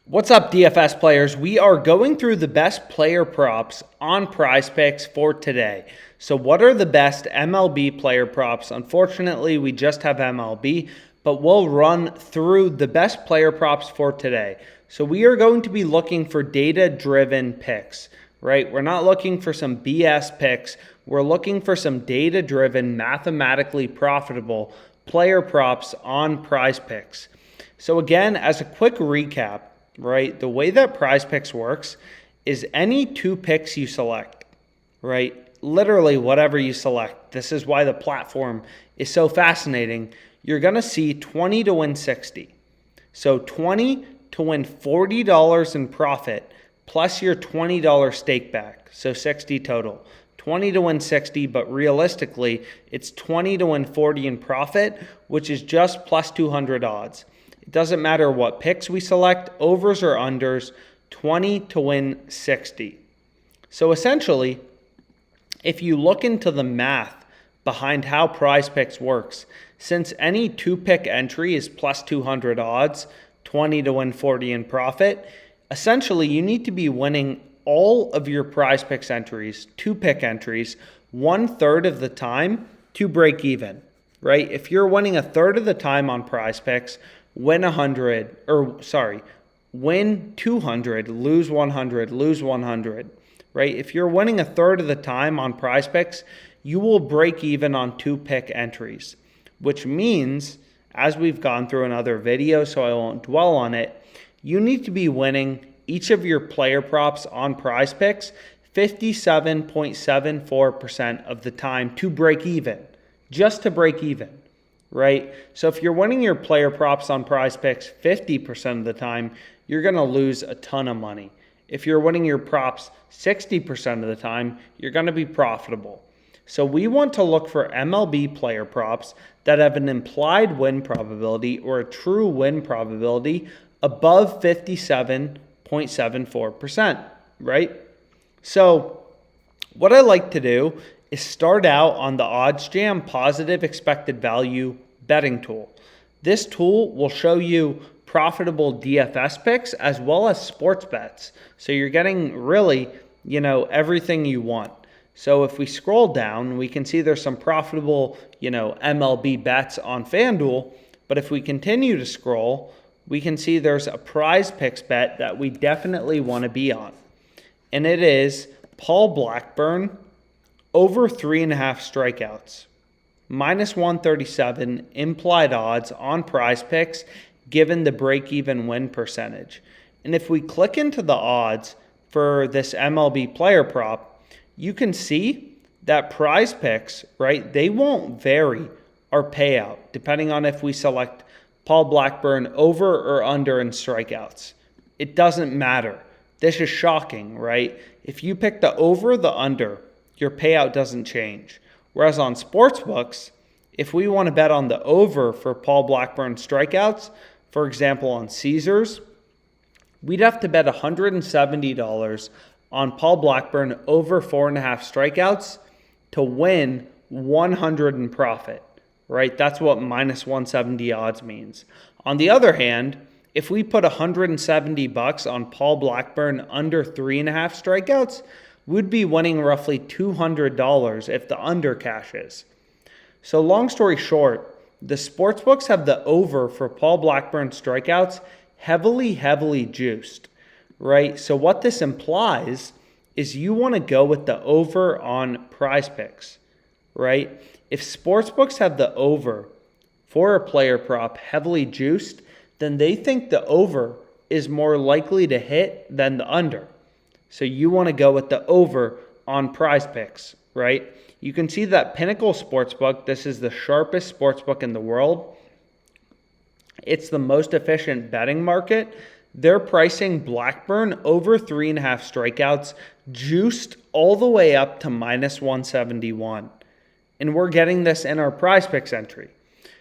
What's up, DFS players? We are going through the best player props on PrizePicks for today. So what are the best MLB player props? Unfortunately, we just have MLB, but we'll run through the best player props for today. So we are going to be looking for data-driven picks, right? We're not looking for some BS picks. We're looking for some data-driven, mathematically profitable player props on PrizePicks. So again, as a quick recap, right, the way that PrizePicks works is any two picks you select, right, literally whatever you select. This is why the platform is so fascinating. You're going to see 20 to win 60. So 20 to win $40 in profit plus your $20 stake back. So 60 total. 20 to win 60, but realistically, it's 20 to win 40 in profit, which is just plus 200 odds. It doesn't matter what picks we select, overs or unders, 20 to win 60. So essentially, if you look into the math behind how PrizePicks works, since any two-pick entry is plus 200 odds, 20 to win 40 in profit, essentially you need to be winning all of your PrizePicks entries, two-pick entries, 1/3 of the time to break even, right? If you're winning 1/3 of the time on PrizePicks, win 200, lose 100, lose 100, right? If you're winning 1/3 of the time on PrizePicks, you will break even on two-pick entries, which means, as we've gone through in other videos, so I won't dwell on it, you need to be winning each of your player props on PrizePicks 57.74% of the time to break even, just to break even. Right? So if you're winning your player props on PrizePicks 50% of the time, you're going to lose a ton of money. If you're winning your props 60% of the time, you're going to be profitable. So we want to look for MLB player props that have an implied win probability or a true win probability above 57.74%, right? So what I like to do is start out on the OddsJam Positive Expected Value betting tool. This tool will show you profitable DFS picks as well as sports bets. So you're getting really, everything you want. So if we scroll down, we can see there's some profitable, MLB bets on FanDuel. But if we continue to scroll, we can see there's a PrizePicks bet that we definitely want to be on. And it is Paul Blackburn over 3.5 strikeouts, minus 137 implied odds on PrizePicks given the break-even win percentage. And if we click into the odds for this MLB player prop, you can see that PrizePicks, right, they won't vary our payout depending on if we select Paul Blackburn over or under in strikeouts. It doesn't matter. This is shocking, right? If you pick the over or the under, your payout doesn't change. Whereas on sportsbooks, if we want to bet on the over for Paul Blackburn strikeouts, for example on Caesars, we'd have to bet $170 on Paul Blackburn over 4.5 strikeouts to win 100 in profit, right? That's what minus 170 odds means. On the other hand, if we put $170 on Paul Blackburn under 3.5 strikeouts, we'd be winning roughly $200 if the under cashes. So long story short, the sportsbooks have the over for Paul Blackburn strikeouts heavily juiced, right? So what this implies is you want to go with the over on PrizePicks, right? If sportsbooks have the over for a player prop heavily juiced, then they think the over is more likely to hit than the under. So you want to go with the over on PrizePicks, right? You can see that Pinnacle Sportsbook, this is the sharpest sportsbook in the world. It's the most efficient betting market. They're pricing Blackburn over 3.5 strikeouts, juiced all the way up to minus 171. And we're getting this in our PrizePicks entry.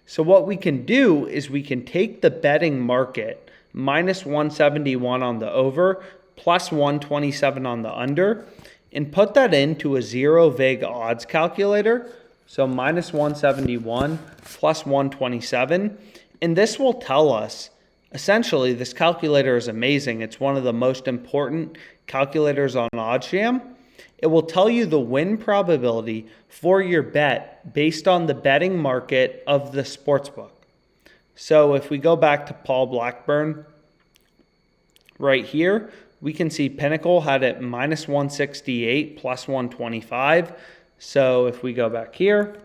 So what we can do is we can take the betting market, minus 171 on the over, plus 127 on the under, and put that into a zero vig odds calculator. So minus 171 plus 127. And this will tell us Essentially, this calculator is amazing. It's one of the most important calculators on OddsJam. It will tell you the win probability for your bet based on the betting market of the sportsbook. So if we go back to Paul Blackburn right here, we can see Pinnacle had it minus 168, plus 125. So if we go back here,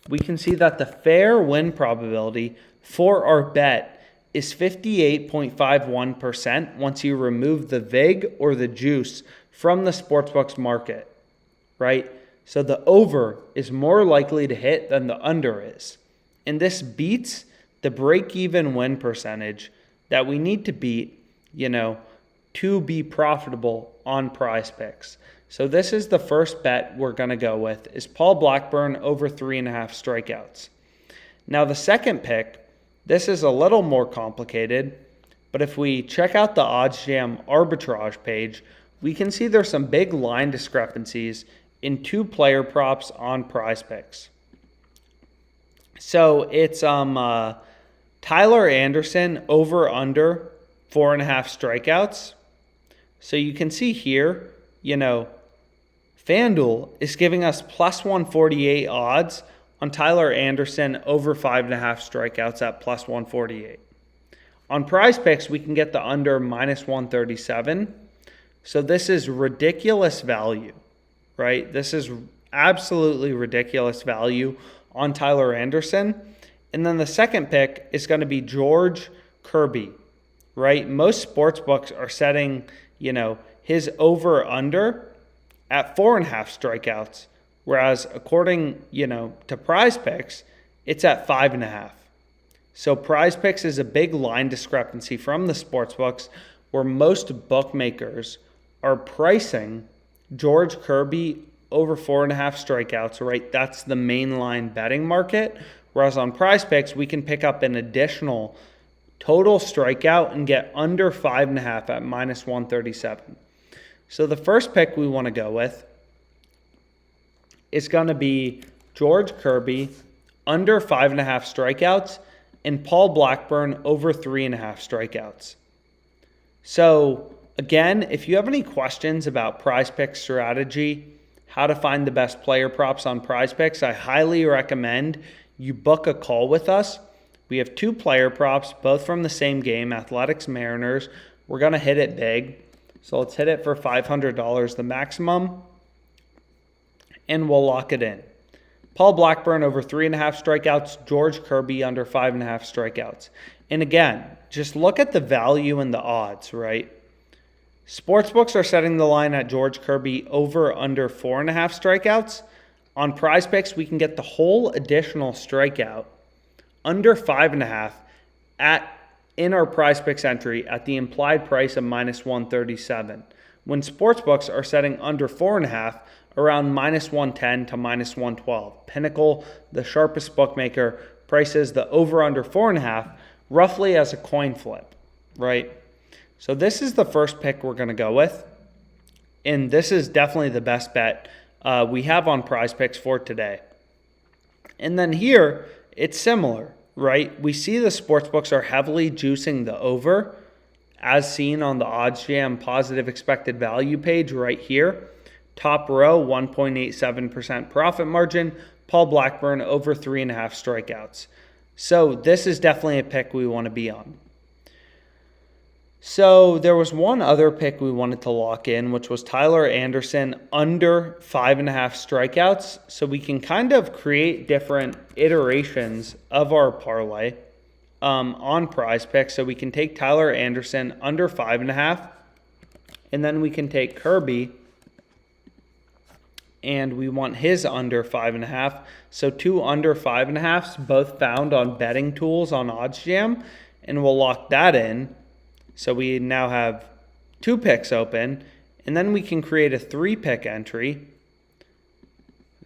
we can see that the fair win probability for our bet is 58.51% once you remove the vig or the juice from the sportsbook's market, right? So the over is more likely to hit than the under is. And this beats the break-even win percentage that we need to beat, to be profitable on PrizePicks. So this is the first bet we're going to go with, is Paul Blackburn over 3.5 strikeouts. Now the second pick, this is a little more complicated, but if we check out the OddsJam arbitrage page, we can see there's some big line discrepancies in two player props on PrizePicks. So it's Tyler Anderson over under 4.5 strikeouts. So you can see here, FanDuel is giving us plus 148 odds on Tyler Anderson over 5.5 strikeouts at plus 148. On PrizePicks, we can get the under minus 137. So this is ridiculous value, right? This is absolutely ridiculous value on Tyler Anderson. And then the second pick is going to be George Kirby, right? Most sports books are setting, his over under at 4.5 strikeouts. Whereas according, to PrizePicks, it's at 5.5. So PrizePicks is a big line discrepancy from the sportsbooks where most bookmakers are pricing George Kirby over 4.5 strikeouts, right? That's the mainline betting market. Whereas on PrizePicks, we can pick up an additional total strikeout and get under 5.5 at minus 137. So the first pick we want to go with is going to be George Kirby under 5.5 strikeouts and Paul Blackburn over 3.5 strikeouts. So again, if you have any questions about PrizePicks strategy, how to find the best player props on PrizePicks, I highly recommend you book a call with us. We have two player props, both from the same game, Athletics Mariners. We're going to hit it big. So let's hit it for $500, the maximum, and we'll lock it in. Paul Blackburn over 3.5 strikeouts, George Kirby under 5.5 strikeouts. And again, just look at the value and the odds, right? Sportsbooks are setting the line at George Kirby over under 4.5 strikeouts. On PrizePicks, we can get the whole additional strikeout under 5.5 in our PrizePicks entry at the implied price of minus 137. When sportsbooks are setting under 4.5, around minus 110 to minus 112. Pinnacle, the sharpest bookmaker, prices the over under 4.5 roughly as a coin flip, right? So this is the first pick we're going to go with. And this is definitely the best bet we have on PrizePicks for today. And then here, it's similar, right? We see the sportsbooks are heavily juicing the over, as seen on the OddsJam Positive Expected Value page right here. Top row, 1.87% profit margin. Paul Blackburn over 3.5 strikeouts. So this is definitely a pick we want to be on. So there was one other pick we wanted to lock in, which was Tyler Anderson under 5.5 strikeouts. So we can kind of create different iterations of our parlay on PrizePicks. So we can take Tyler Anderson under 5.5, and then we can take Kirby, and we want his under 5.5. So two under 5.5s, both found on betting tools on OddsJam, and we'll lock that in. So we now have two picks open, and then we can create a 3-pick entry.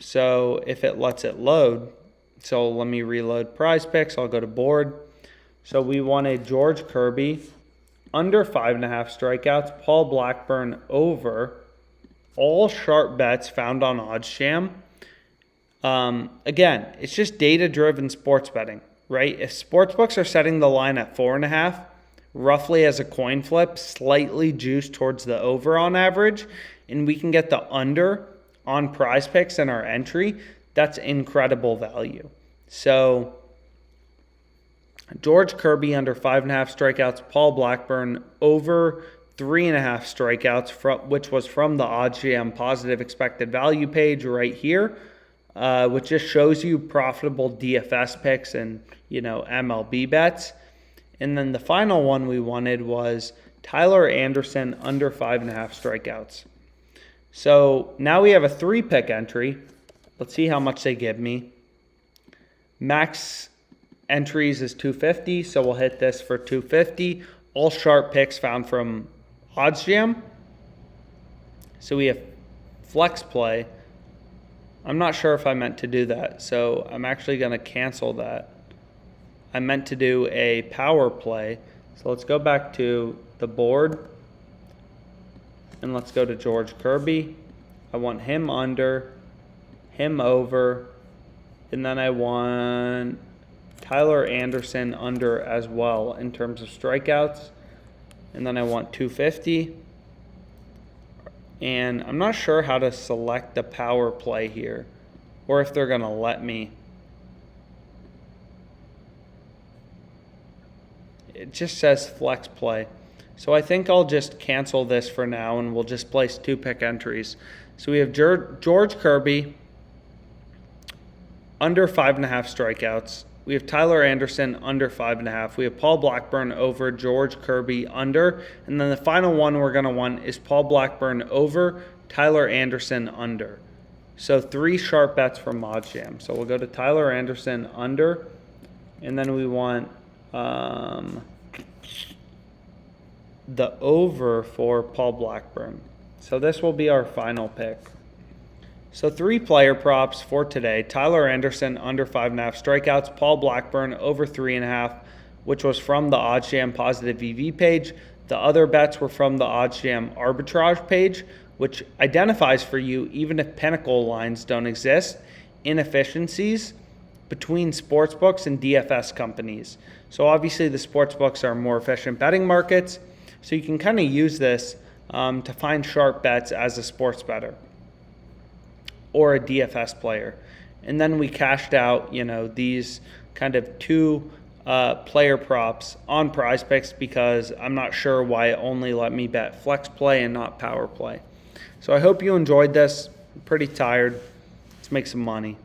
So if it lets it load, so let me reload PrizePicks. I'll go to board. So we wanted George Kirby under 5.5 strikeouts, Paul Blackburn over, all sharp bets found on OddsJam. Again, it's just data-driven sports betting, right? If sportsbooks are setting the line at 4.5, roughly as a coin flip, slightly juiced towards the over on average, and we can get the under on PrizePicks in our entry, that's incredible value. So George Kirby under 5.5 strikeouts, Paul Blackburn over 3.5 strikeouts, which was from the OddsJam Positive Expected Value page right here, which just shows you profitable DFS picks and MLB bets. And then the final one we wanted was Tyler Anderson under 5.5 strikeouts. So now we have a 3-pick entry. Let's see how much they give me. Max entries is 250, so we'll hit this for 250. All sharp picks found from OddsJam. So we have flex play. I'm not sure if I meant to do that, so I'm actually going to cancel that. I meant to do a power play. So let's go back to the board and let's go to George Kirby. I want him under, him over, and then I want Tyler Anderson under as well in terms of strikeouts. And then I want 250. And I'm not sure how to select the power play here or if they're going to let me. It just says flex play. So I think I'll just cancel this for now and we'll just place 2-pick entries. So we have George Kirby under 5.5 strikeouts. We have Tyler Anderson under 5.5. We have Paul Blackburn over, George Kirby under. And then the final one we're going to want is Paul Blackburn over, Tyler Anderson under. So 3 sharp bets from OddsJam. So we'll go to Tyler Anderson under. And then we want the over for Paul Blackburn. So this will be our final pick. So 3 player props for today. Tyler Anderson under 5.5 strikeouts, Paul Blackburn over 3.5, which was from the OddsJam Positive EV page. The other bets were from the OddsJam Arbitrage page, which identifies for you, even if pinnacle lines don't exist, inefficiencies between sportsbooks and DFS companies. So obviously the sportsbooks are more efficient betting markets, so you can kind of use this to find sharp bets as a sports bettor or a DFS player. And then we cashed out, these kind of 2 player props on PrizePicks because I'm not sure why it only let me bet flex play and not power play. So I hope you enjoyed this. I'm pretty tired. Let's make some money.